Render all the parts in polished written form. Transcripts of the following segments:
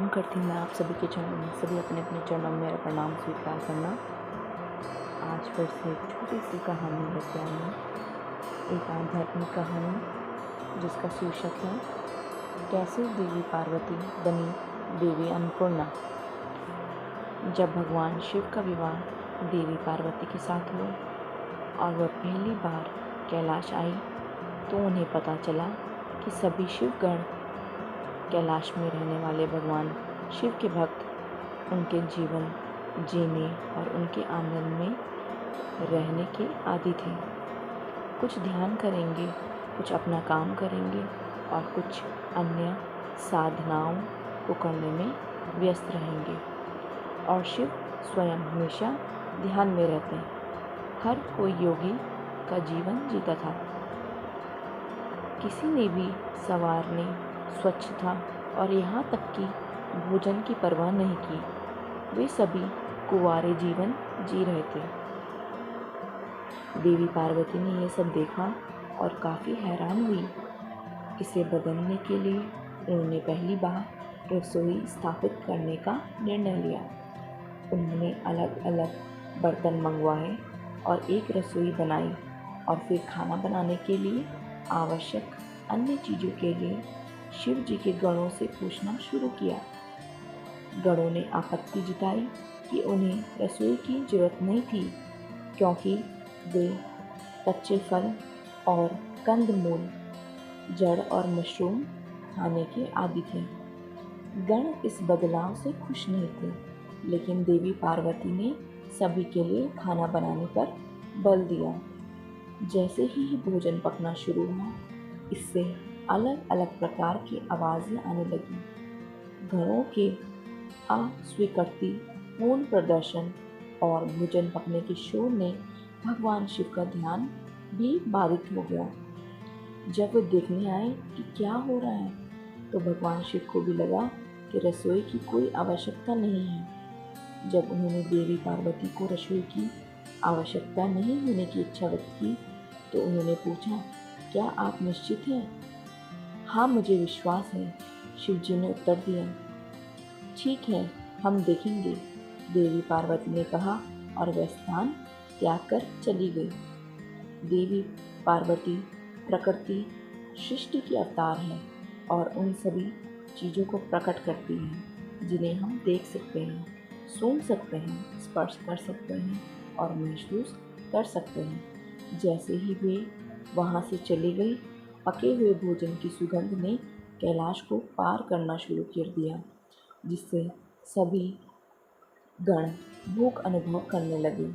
प्रणाम करती हूँ मैं आप सभी के चरणों में। सभी अपने अपने चरणों में मेरा प्रणाम स्वीकार करना। आज फिर से एक छोटी सी कहानी लेके आई हूँ, एक आध्यात्मिक कहानी जिसका शीर्षक है कैसे देवी पार्वती बनी देवी अन्नपूर्णा। जब भगवान शिव का विवाह देवी पार्वती के साथ हुआ और वह पहली बार कैलाश आई तो उन्हें पता चला कि सभी शिवगण कैलाश में रहने वाले भगवान शिव के भक्त उनके जीवन जीने और उनके आनंद में रहने के आदी थे। कुछ ध्यान करेंगे, कुछ अपना काम करेंगे और कुछ अन्य साधनाओं को करने में व्यस्त रहेंगे और शिव स्वयं हमेशा ध्यान में रहते हैं। हर कोई योगी का जीवन जीता था। किसी ने भी संवारने, स्वच्छता और यहाँ तक कि भोजन की परवाह नहीं की। वे सभी कुंवारे जीवन जी रहे थे। देवी पार्वती ने यह सब देखा और काफ़ी हैरान हुई। इसे बदलने के लिए उन्होंने पहली बार रसोई स्थापित करने का निर्णय लिया। उन्होंने अलग अलग बर्तन मंगवाए और एक रसोई बनाई और फिर खाना बनाने के लिए आवश्यक अन्य चीज़ों के लिए शिव जी के गणों से पूछना शुरू किया। गणों ने आपत्ति जताई कि उन्हें रसोई की जरूरत नहीं थी क्योंकि वे कच्चे फल और कंदमूल, जड़ और मशरूम खाने के आदी थे। गण इस बदलाव से खुश नहीं थे, लेकिन देवी पार्वती ने सभी के लिए खाना बनाने पर बल दिया। जैसे ही भोजन पकना शुरू हुआ, इससे अलग अलग प्रकार की आवाज़ें आने लगी। गणों के अस्वीकृति, पूर्ण प्रदर्शन और भोजन पकने के शोर ने भगवान शिव का ध्यान भी बाधित हो गया। जब वे देखने आए कि क्या हो रहा है, तो भगवान शिव को भी लगा कि रसोई की कोई आवश्यकता नहीं है। जब उन्होंने देवी पार्वती को रसोई की आवश्यकता नहीं होने की इच्छा व्यक्त की, तो उन्होंने पूछा, क्या आप निश्चित हैं? हाँ, मुझे विश्वास है, शिव जी ने उत्तर दिया। ठीक है, हम देखेंगे, देवी पार्वती ने कहा और वह स्थान त्याग कर चली गई। देवी पार्वती प्रकृति सृष्टि की अवतार है और उन सभी चीज़ों को प्रकट करती है जिन्हें हम देख सकते हैं, सुन सकते हैं, स्पर्श कर सकते हैं और महसूस कर सकते हैं। जैसे ही वे वहाँ से चली गई, पके हुए भोजन की सुगंध ने कैलाश को पार करना शुरू कर दिया, जिससे सभी गण भूख अनुभव करने लगे।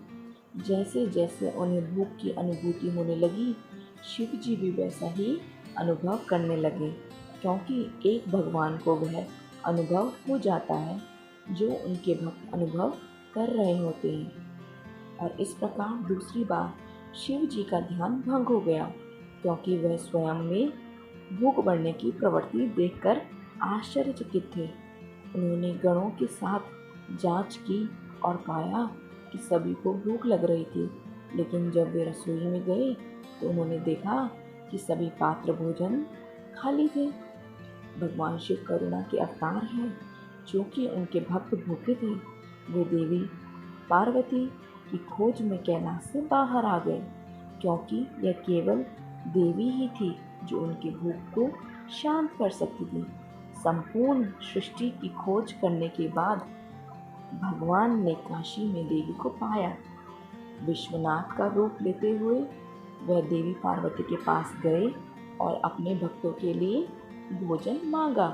जैसे जैसे उन्हें भूख की अनुभूति होने लगी, शिव जी भी वैसा ही अनुभव करने लगे, क्योंकि एक भगवान को वह अनुभव हो जाता है जो उनके भक्त अनुभव कर रहे होते हैं। और इस प्रकार दूसरी बार शिव जी का ध्यान भंग हो गया, क्योंकि वह स्वयं में भूख बढ़ने की प्रवृत्ति देखकर आश्चर्यचकित थे। उन्होंने गणों के साथ जांच की और पाया कि सभी को भूख लग रही थी, लेकिन जब वे रसोई में गए तो उन्होंने देखा कि सभी पात्र भोजन खाली थे। भगवान शिव करुणा के अवतार हैं, जो कि उनके भक्त भूखे थे। वे देवी पार्वती की खोज में कैलाश से बाहर आ गए, क्योंकि यह केवल देवी ही थी जो उनकी भूख को शांत कर सकती थी। संपूर्ण सृष्टि की खोज करने के बाद भगवान ने काशी में देवी को पाया। विश्वनाथ का रूप लेते हुए वह देवी पार्वती के पास गए और अपने भक्तों के लिए भोजन मांगा।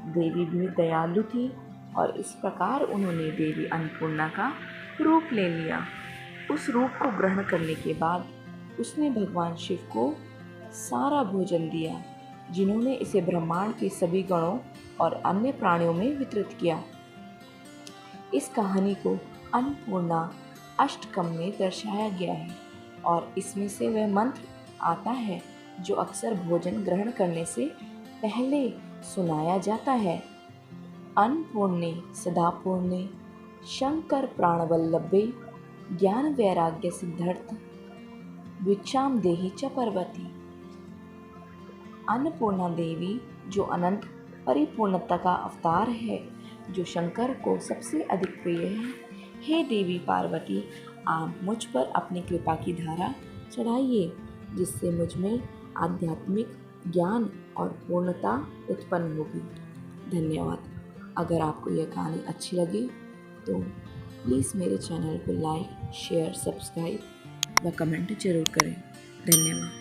देवी भी दयालु थी और इस प्रकार उन्होंने देवी अन्नपूर्णा का रूप ले लिया। उस रूप को ग्रहण करने के बाद उसने भगवान शिव को सारा भोजन दिया, जिन्होंने इसे ब्रह्मांड के सभी गणों और अन्य प्राणियों में वितरित किया। इस कहानी को अन्नपूर्णा अष्टकम में दर्शाया गया है और इसमें से वह मंत्र आता है जो अक्सर भोजन ग्रहण करने से पहले सुनाया जाता है। अन्नपूर्णे सदापूर्णे शंकर प्राणवल्लभे ज्ञान वैराग्य सिद्धार्थ भिक्षाम देहि च पार्वती। अन्नपूर्णा देवी जो अनंत परिपूर्णता का अवतार है, जो शंकर को सबसे अधिक प्रिय है। हे देवी पार्वती, आप मुझ पर अपनी कृपा की धारा चढ़ाइए, जिससे मुझ में आध्यात्मिक ज्ञान और पूर्णता उत्पन्न होगी। धन्यवाद। अगर आपको यह कहानी अच्छी लगी तो प्लीज़ मेरे चैनल को लाइक, शेयर, सब्सक्राइब व कमेंट जरूर करें। धन्यवाद।